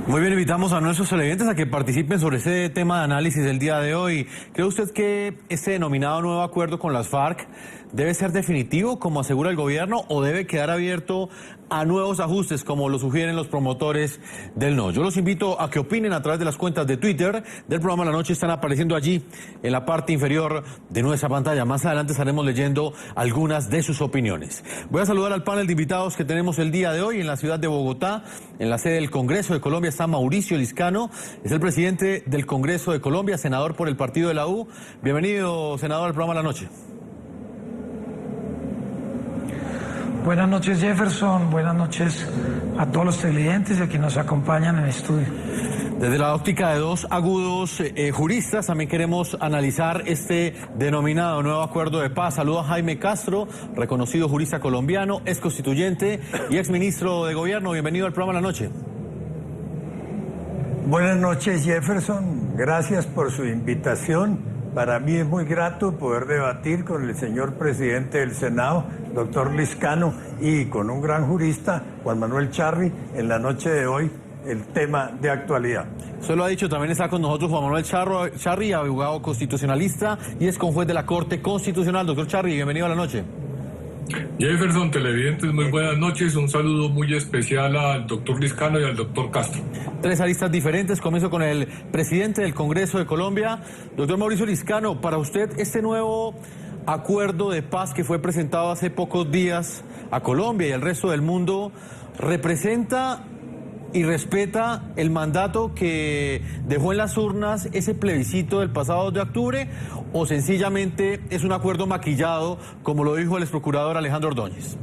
Muy bien, invitamos a nuestros televidentes a que participen sobre ese tema de análisis del día de hoy. ¿Cree usted que este denominado nuevo acuerdo con las FARC debe ser definitivo, como asegura el gobierno, o debe quedar abierto a nuevos ajustes, como lo sugieren los promotores del no? Yo los invito a que opinen a través de las cuentas de Twitter del programa La Noche. Están apareciendo allí en la parte inferior de nuestra pantalla. Más adelante estaremos leyendo algunas de sus opiniones. Voy a saludar al panel de invitados que tenemos el día de hoy en la ciudad de Bogotá, en la sede del Congreso de Colombia. Está Mauricio Liscano, es el presidente del Congreso de Colombia, senador por el partido de la U. Bienvenido, senador, al programa La Noche. Buenas noches, Jefferson. Buenas noches a todos los televidentes y a quienes nos acompañan en el estudio. Desde la óptica de dos agudos juristas, también queremos analizar este denominado nuevo acuerdo de paz. Saludo a Jaime Castro, reconocido jurista colombiano, ex constituyente y ex ministro de gobierno. Bienvenido al programa La Noche. Buenas noches, Jefferson. Gracias por su invitación. Para mí es muy grato poder debatir con el señor presidente del Senado, doctor Liscano, y con un gran jurista, Juan Manuel Charri, en la noche de hoy, el tema de actualidad. Usted lo ha dicho, también está con nosotros Juan Manuel Charri, abogado constitucionalista y es conjuez de la Corte Constitucional. Doctor Charri, bienvenido a La Noche. Jefferson, televidentes, muy buenas noches. Un saludo muy especial al doctor Liscano y al doctor Castro. Tres aristas diferentes. Comienzo con el presidente del Congreso de Colombia. Doctor Mauricio Liscano, para usted este nuevo acuerdo de paz que fue presentado hace pocos días a Colombia y al resto del mundo, ¿representa y respeta el mandato que dejó en las urnas ese plebiscito del pasado 2 de octubre, o sencillamente es un acuerdo maquillado, como lo dijo el exprocurador Alejandro Ordóñez?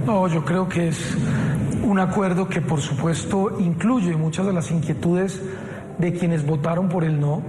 No, yo creo que es un acuerdo que por supuesto incluye muchas de las inquietudes de quienes votaron por el no.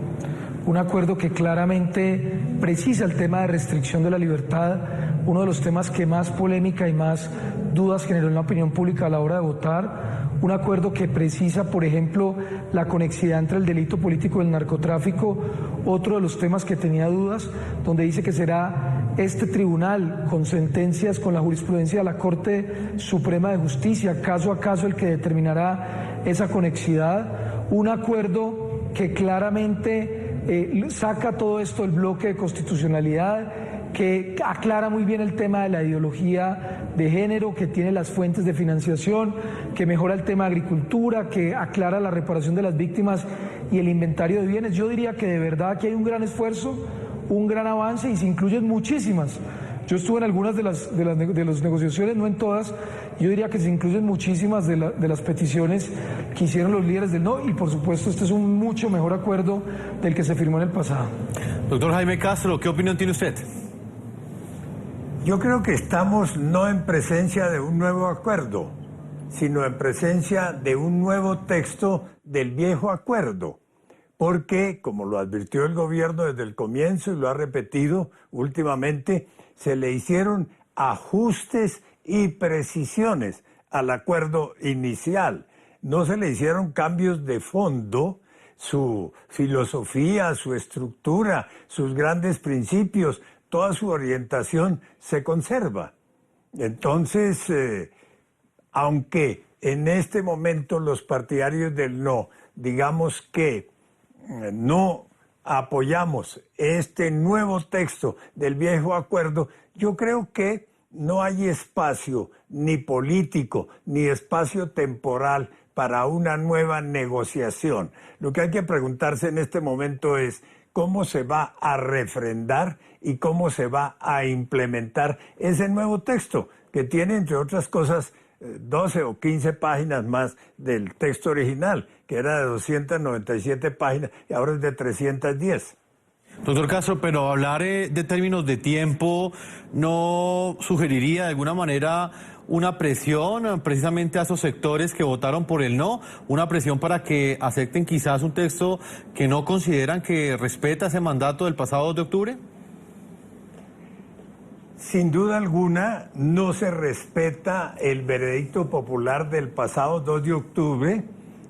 Un acuerdo que claramente precisa el tema de restricción de la libertad, uno de los temas que más polémica y más dudas generó en la opinión pública a la hora de votar. Un acuerdo que precisa, por ejemplo, la conexidad entre el delito político y el narcotráfico, otro de los temas que tenía dudas, donde dice que será este tribunal con sentencias, con la jurisprudencia de la Corte Suprema de Justicia, caso a caso, el que determinará esa conexidad. Un acuerdo que claramente saca todo esto del bloque de constitucionalidad, que aclara muy bien el tema de la ideología de género, que tiene las fuentes de financiación, que mejora el tema de agricultura, que aclara la reparación de las víctimas y el inventario de bienes. Yo diría que de verdad aquí hay un gran esfuerzo, un gran avance, y se incluyen muchísimas. Yo estuve en algunas de las negociaciones, no en todas. Yo diría que se incluyen muchísimas de las peticiones que hicieron los líderes del no, y por supuesto este es un mucho mejor acuerdo del que se firmó en el pasado. Doctor Jaime Castro, ¿qué opinión tiene usted? Yo creo que estamos no en presencia de un nuevo acuerdo, sino en presencia de un nuevo texto del viejo acuerdo. Porque, como lo advirtió el gobierno desde el comienzo y lo ha repetido últimamente, se le hicieron ajustes y precisiones al acuerdo inicial. No se le hicieron cambios de fondo. Su filosofía, su estructura, sus grandes principios, toda su orientación se conserva. Entonces, aunque en este momento los partidarios del no, digamos que no apoyamos este nuevo texto del viejo acuerdo, yo creo que no hay espacio ni político ni espacio temporal para una nueva negociación. Lo que hay que preguntarse en este momento es cómo se va a refrendar y cómo se va a implementar ese nuevo texto, que tiene, entre otras cosas, 12 o 15 páginas más del texto original, que era de 297 páginas y ahora es de 310. Doctor Castro, pero hablar de términos de tiempo no sugeriría de alguna manera una presión precisamente a esos sectores que votaron por el no, una presión para que acepten quizás un texto que no consideran que respeta ese mandato del pasado 2 de octubre? Sin duda alguna, no se respeta el veredicto popular del pasado 2 de octubre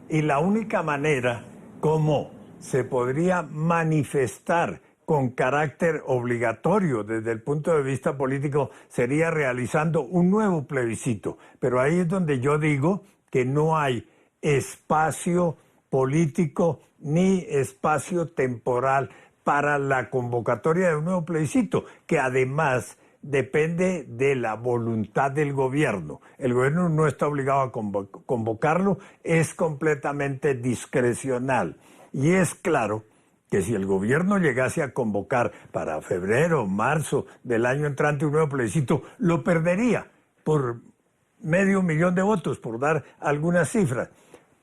y la única manera como se podría manifestar con carácter obligatorio desde el punto de vista político sería realizando un nuevo plebiscito. Pero ahí es donde yo digo que no hay espacio político ni espacio temporal para la convocatoria de un nuevo plebiscito, que además depende de la voluntad del gobierno. El gobierno no está obligado a convocarlo, es completamente discrecional. Y es claro que si el gobierno llegase a convocar para febrero o marzo del año entrante un nuevo plebiscito, lo perdería por 500,000 de votos, por dar algunas cifras.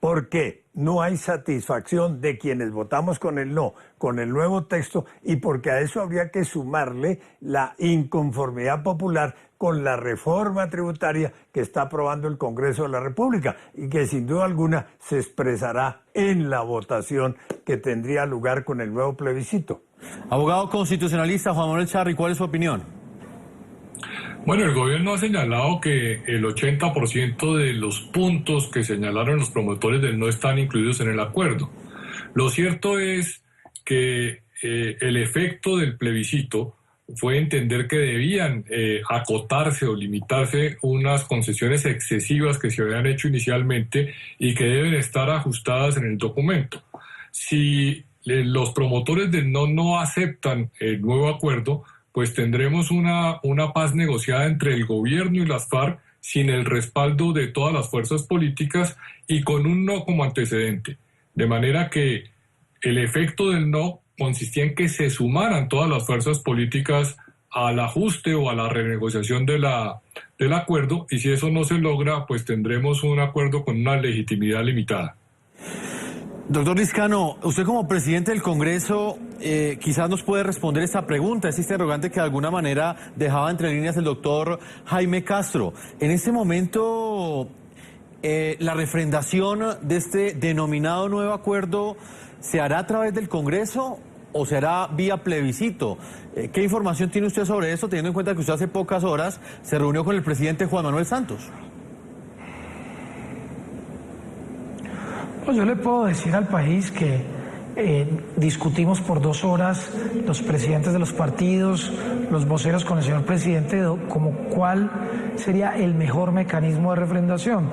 Porque no hay satisfacción de quienes votamos con el no, con el nuevo texto, y porque a eso habría que sumarle la inconformidad popular con la reforma tributaria que está aprobando el Congreso de la República y que sin duda alguna se expresará en la votación que tendría lugar con el nuevo plebiscito. Abogado constitucionalista Juan Manuel Charri, ¿cuál es su opinión? Bueno, el gobierno ha señalado que el 80% de los puntos que señalaron los promotores del no están incluidos en el acuerdo. Lo cierto es que el efecto del plebiscito fue entender que debían acotarse o limitarse unas concesiones excesivas que se habían hecho inicialmente y que deben estar ajustadas en el documento. Si los promotores del no aceptan el nuevo acuerdo, pues tendremos una paz negociada entre el gobierno y las FARC sin el respaldo de todas las fuerzas políticas y con un no como antecedente. De manera que el efecto del no consistía en que se sumaran todas las fuerzas políticas al ajuste o a la renegociación del acuerdo, y si eso no se logra, pues tendremos un acuerdo con una legitimidad limitada. Doctor Liscano, usted como presidente del Congreso quizás nos puede responder esta pregunta, esta interrogante que de alguna manera dejaba entre líneas el doctor Jaime Castro. En este momento, la refrendación de este denominado nuevo acuerdo, ¿se hará a través del Congreso o se hará vía plebiscito? ¿Qué información tiene usted sobre eso, teniendo en cuenta que usted hace pocas horas se reunió con el presidente Juan Manuel Santos? Pues yo le puedo decir al país que discutimos por 2 horas los presidentes de los partidos, los voceros con el señor presidente, como cuál sería el mejor mecanismo de refrendación.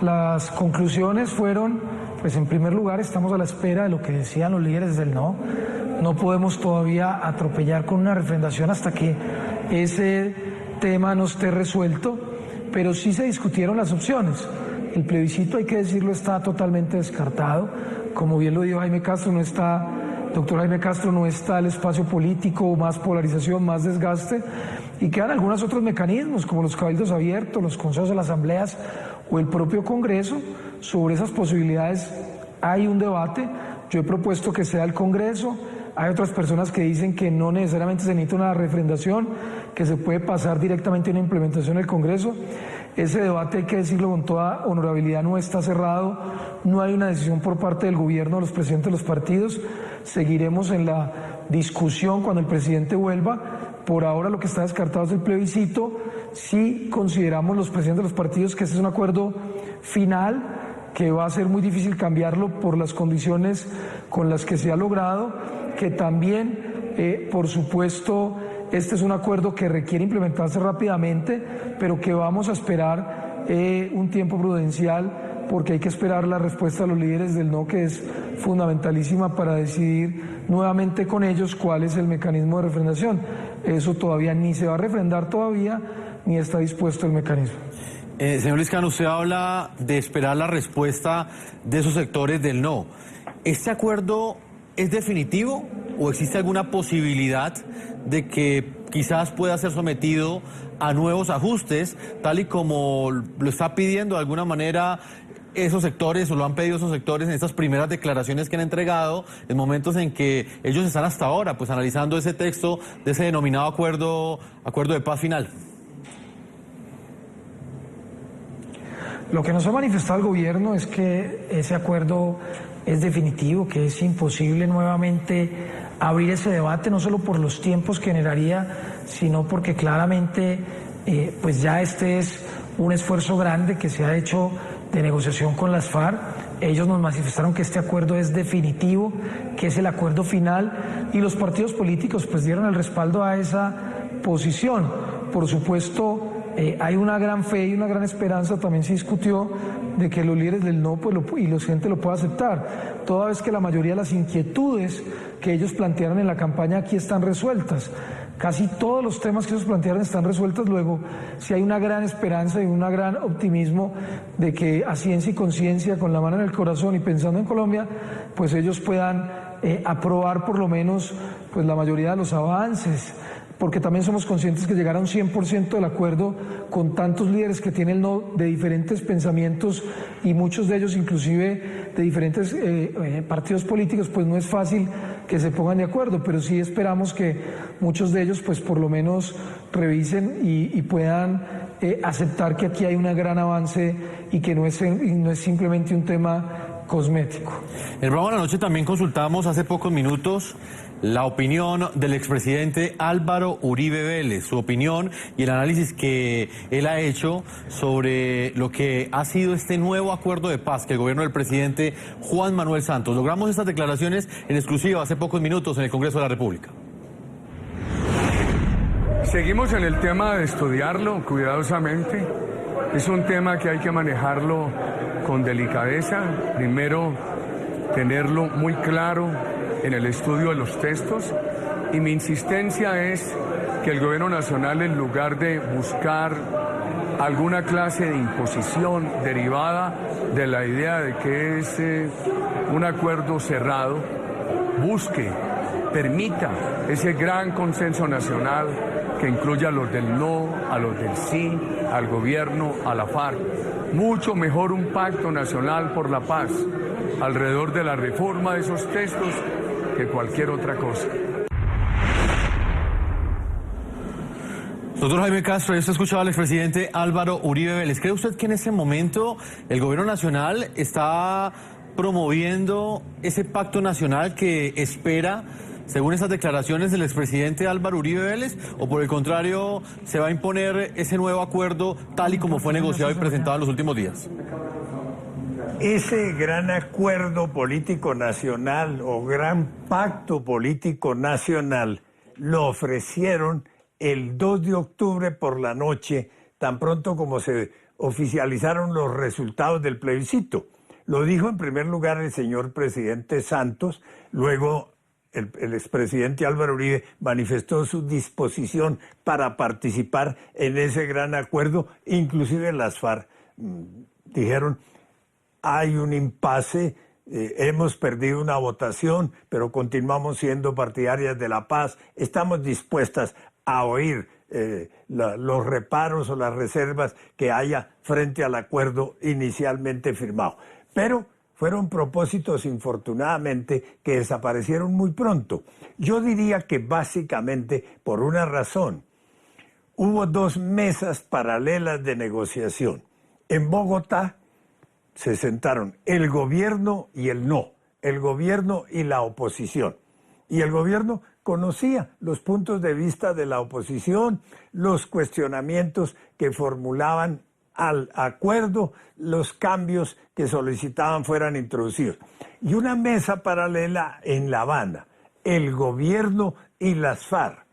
Las conclusiones fueron, pues en primer lugar estamos a la espera de lo que decían los líderes del no. No podemos todavía atropellar con una refrendación hasta que ese tema no esté resuelto, pero sí se discutieron las opciones. El plebiscito, hay que decirlo, está totalmente descartado. Como bien lo dijo Jaime Castro, doctor Jaime Castro, no está el espacio político, más polarización, más desgaste, y quedan algunos otros mecanismos, como los cabildos abiertos, los consejos de las asambleas o el propio Congreso. Sobre esas posibilidades hay un debate. Yo he propuesto que sea el Congreso. Hay otras personas que dicen que no necesariamente se necesita una refrendación, que se puede pasar directamente a una implementación del Congreso. Ese debate, hay que decirlo con toda honorabilidad, no está cerrado, no hay una decisión por parte del gobierno, de los presidentes de los partidos. Seguiremos en la discusión cuando el presidente vuelva. Por ahora lo que está descartado es el plebiscito. Sí consideramos los presidentes de los partidos que este es un acuerdo final, que va a ser muy difícil cambiarlo por las condiciones con las que se ha logrado, que también, por supuesto, este es un acuerdo que requiere implementarse rápidamente, pero que vamos a esperar un tiempo prudencial, porque hay que esperar la respuesta de los líderes del no, que es fundamentalísima para decidir nuevamente con ellos cuál es el mecanismo de refrendación. Eso todavía ni se va a refrendar todavía, ni está dispuesto el mecanismo. Señor Liscano, usted habla de esperar la respuesta de esos sectores del no. ¿Este acuerdo es definitivo o existe alguna posibilidad de que quizás pueda ser sometido a nuevos ajustes, tal y como lo está pidiendo de alguna manera esos sectores, o lo han pedido esos sectores en estas primeras declaraciones que han entregado, en momentos en que ellos están hasta ahora pues analizando ese texto de ese denominado acuerdo de paz final? Lo que nos ha manifestado el gobierno es que ese acuerdo es definitivo, que es imposible nuevamente abrir ese debate, no solo por los tiempos que generaría, sino porque claramente pues ya este es un esfuerzo grande que se ha hecho de negociación con las FARC, Ellos nos manifestaron que este acuerdo es definitivo, que es el acuerdo final, y los partidos políticos pues dieron el respaldo a esa posición. Por supuesto, hay una gran fe y una gran esperanza, también se discutió, de que los líderes del no pues, y la gente lo pueda aceptar, toda vez que la mayoría de las inquietudes que ellos plantearon en la campaña aquí están resueltas. Casi todos los temas que ellos plantearon están resueltos. Luego, sí hay una gran esperanza y un gran optimismo de que a ciencia y conciencia, con la mano en el corazón y pensando en Colombia, pues ellos puedan aprobar por lo menos pues, la mayoría de los avances, porque también somos conscientes que llegar a un 100% del acuerdo con tantos líderes que tienen el no de diferentes pensamientos y muchos de ellos inclusive de diferentes partidos políticos, pues no es fácil que se pongan de acuerdo, pero sí esperamos que muchos de ellos pues por lo menos revisen y puedan aceptar que aquí hay un gran avance y que no es simplemente un tema cosmético. En el programa de la noche también consultamos hace pocos minutos la opinión del expresidente Álvaro Uribe Vélez, su opinión y el análisis que él ha hecho sobre lo que ha sido este nuevo acuerdo de paz que el gobierno del presidente Juan Manuel Santos. Logramos estas declaraciones en exclusiva hace pocos minutos en el Congreso de la República. Seguimos en el tema de estudiarlo cuidadosamente. Es un tema que hay que manejarlo con delicadeza. Primero, tenerlo muy claro en el estudio de los textos, y mi insistencia es que el gobierno nacional, en lugar de buscar alguna clase de imposición derivada de la idea de que es un acuerdo cerrado, permita ese gran consenso nacional que incluya a los del no, a los del sí, al gobierno, a la FARC. Mucho mejor un pacto nacional por la paz alrededor de la reforma de esos textos que cualquier otra cosa. Doctor Jaime Castro, usted escuchaba al expresidente Álvaro Uribe Vélez. ¿Cree usted que en ese momento el gobierno nacional está promoviendo ese pacto nacional que espera, según esas declaraciones del expresidente Álvaro Uribe Vélez, o por el contrario se va a imponer ese nuevo acuerdo tal y como fue negociado y presentado en los últimos días? Ese gran acuerdo político nacional o gran pacto político nacional lo ofrecieron el 2 de octubre por la noche, tan pronto como se oficializaron los resultados del plebiscito. Lo dijo en primer lugar el señor presidente Santos, luego el expresidente Álvaro Uribe manifestó su disposición para participar en ese gran acuerdo, inclusive las FARC dijeron: hay un impasse, hemos perdido una votación, pero continuamos siendo partidarias de la paz, estamos dispuestas a oír los reparos o las reservas que haya frente al acuerdo inicialmente firmado. Pero fueron propósitos, infortunadamente, que desaparecieron muy pronto. Yo diría que básicamente por una razón. Hubo 2 mesas paralelas de negociación. En Bogotá se sentaron el gobierno y el no, el gobierno y la oposición. Y el gobierno conocía los puntos de vista de la oposición, los cuestionamientos que formulaban al acuerdo, los cambios que solicitaban fueran introducidos. Y una mesa paralela en La Habana, el gobierno y las FARC.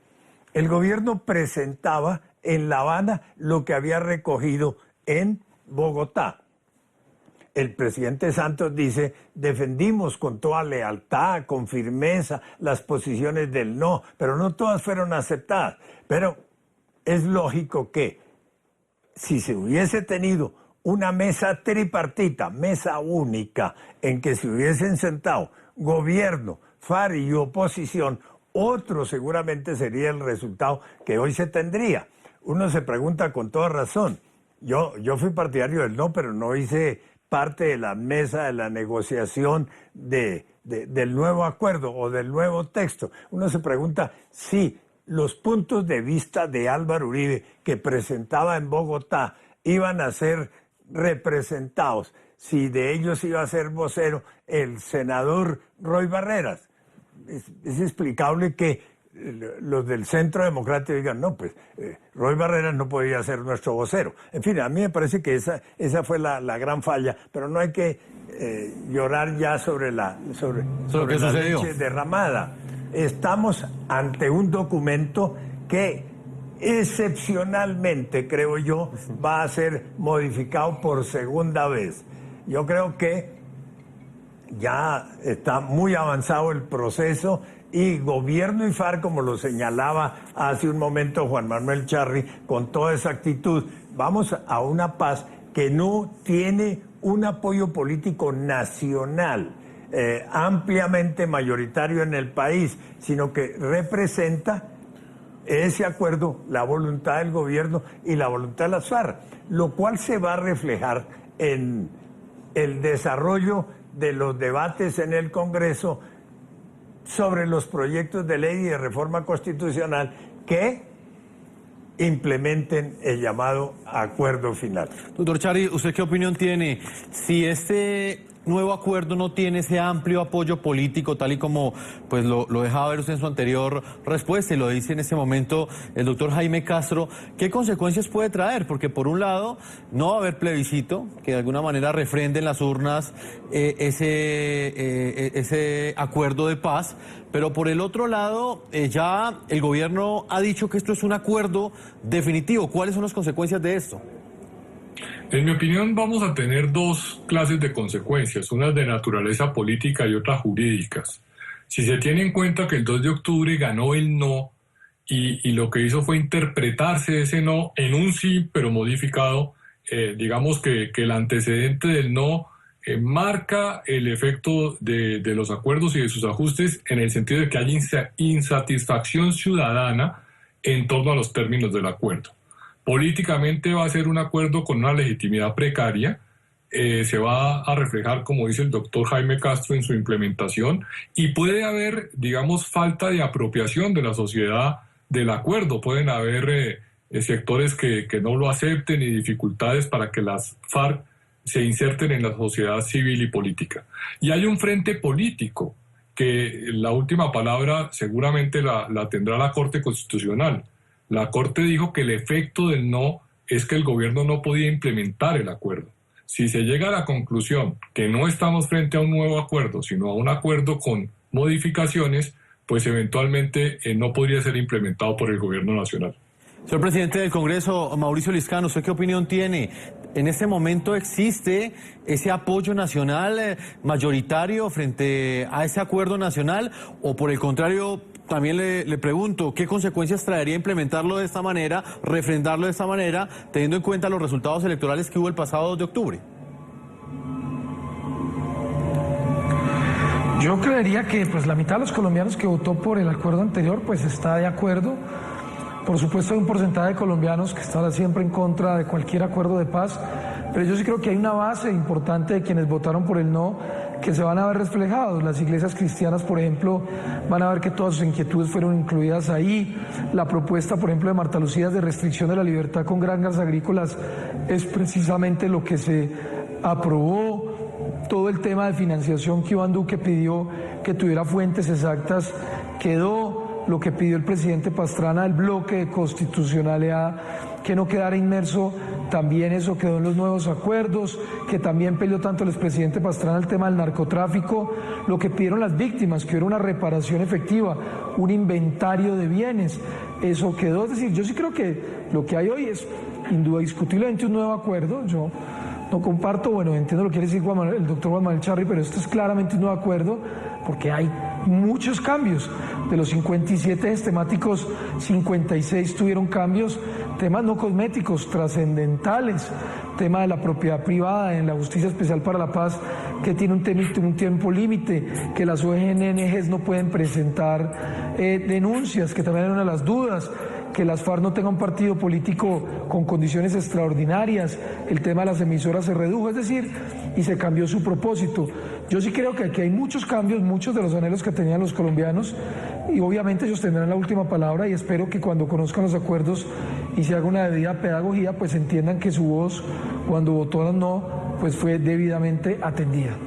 El gobierno presentaba en La Habana lo que había recogido en Bogotá. El presidente Santos dice: defendimos con toda lealtad, con firmeza, las posiciones del no, pero no todas fueron aceptadas. Pero es lógico que si se hubiese tenido una mesa tripartita, mesa única, en que se hubiesen sentado gobierno, FARC y oposición, otro seguramente sería el resultado que hoy se tendría. Uno se pregunta con toda razón. Yo fui partidario del no, pero no hice parte de la mesa de la negociación del nuevo acuerdo o del nuevo texto. Uno se pregunta si los puntos de vista de Álvaro Uribe que presentaba en Bogotá iban a ser representados, si de ellos iba a ser vocero el senador Roy Barreras. Es explicable que los del Centro Democrático digan: no, pues Roy Barreras no podía ser nuestro vocero. En fin, a mí me parece que esa fue la gran falla, pero no hay que llorar ya sobre la leche derramada. Estamos ante un documento que excepcionalmente, creo yo, va a ser modificado por segunda vez. Yo creo que ya está muy avanzado el proceso y gobierno y FARC, como lo señalaba hace un momento Juan Manuel Charri, con toda esa actitud, vamos a una paz que no tiene un apoyo político nacional ampliamente mayoritario en el país, sino que representa ese acuerdo, la voluntad del gobierno y la voluntad de las FARC, lo cual se va a reflejar en el desarrollo de los debates en el Congreso sobre los proyectos de ley y de reforma constitucional que implementen el llamado acuerdo final. Doctor Charri, ¿usted qué opinión tiene? Si este nuevo acuerdo no tiene ese amplio apoyo político, tal y como pues lo dejaba ver usted en su anterior respuesta y lo dice en este momento el doctor Jaime Castro, ¿qué consecuencias puede traer? Porque por un lado no va a haber plebiscito, que de alguna manera refrende en las urnas ese acuerdo de paz, pero por el otro lado ya el gobierno ha dicho que esto es un acuerdo definitivo. ¿Cuáles son las consecuencias de esto? En mi opinión, vamos a tener dos clases de consecuencias, unas de naturaleza política y otras jurídicas. Si se tiene en cuenta que el 2 de octubre ganó el no y lo que hizo fue interpretarse ese no en un sí, pero modificado, digamos que el antecedente del no marca el efecto de los acuerdos y de sus ajustes en el sentido de que hay insatisfacción ciudadana en torno a los términos del acuerdo. Políticamente va a ser un acuerdo con una legitimidad precaria, se va a reflejar, como dice el doctor Jaime Castro, en su implementación y puede haber, digamos, falta de apropiación de la sociedad del acuerdo. Pueden haber sectores que no lo acepten y dificultades para que las FARC se inserten en la sociedad civil y política. Y hay un frente político que la última palabra seguramente la tendrá la Corte Constitucional. La Corte dijo que el efecto del no es que el gobierno no podía implementar el acuerdo. Si se llega a la conclusión que no estamos frente a un nuevo acuerdo, sino a un acuerdo con modificaciones, pues eventualmente no podría ser implementado por el gobierno nacional. Señor presidente del Congreso, Mauricio Liscano, ¿usted qué opinión tiene? ¿En este momento existe ese apoyo nacional mayoritario frente a ese acuerdo nacional? ¿O por el contrario, también le pregunto, qué consecuencias traería implementarlo de esta manera, refrendarlo de esta manera, teniendo en cuenta los resultados electorales que hubo el pasado 2 de octubre? Yo creería que pues la mitad de los colombianos que votó por el acuerdo anterior pues está de acuerdo. Por supuesto hay un porcentaje de colombianos que estará siempre en contra de cualquier acuerdo de paz, pero yo sí creo que hay una base importante de quienes votaron por el no que se van a ver reflejados. Las iglesias cristianas, por ejemplo, van a ver que todas sus inquietudes fueron incluidas ahí. La propuesta, por ejemplo, de Marta Lucía de restricción de la libertad con granjas agrícolas es precisamente lo que se aprobó. Todo el tema de financiación que Iván Duque pidió que tuviera fuentes exactas quedó. Lo que pidió el presidente Pastrana, el bloque de constitucionalidad, que no quedara inmerso, también eso quedó en los nuevos acuerdos, que también peleó tanto el expresidente Pastrana el tema del narcotráfico, lo que pidieron las víctimas, que hubiera una reparación efectiva, un inventario de bienes, eso quedó. Es decir, yo sí creo que lo que hay hoy es indiscutiblemente un nuevo acuerdo. Yo no comparto, bueno, entiendo lo que quiere decir el doctor Juan Manuel Charri, pero esto es claramente un nuevo acuerdo porque hay muchos cambios. De los 57 ejes temáticos, 56 tuvieron cambios, temas no cosméticos, trascendentales, tema de la propiedad privada en la Justicia Especial para la Paz, que tiene un tiempo límite, que las ONGs no pueden presentar denuncias, que también era una de las dudas, que las FARC no tenga un partido político con condiciones extraordinarias, el tema de las emisoras se redujo, es decir, y se cambió su propósito. Yo sí creo que aquí hay muchos cambios, muchos de los anhelos que tenían los colombianos, y obviamente ellos tendrán la última palabra, y espero que cuando conozcan los acuerdos y se haga una debida pedagogía, pues entiendan que su voz, cuando votó no, pues fue debidamente atendida.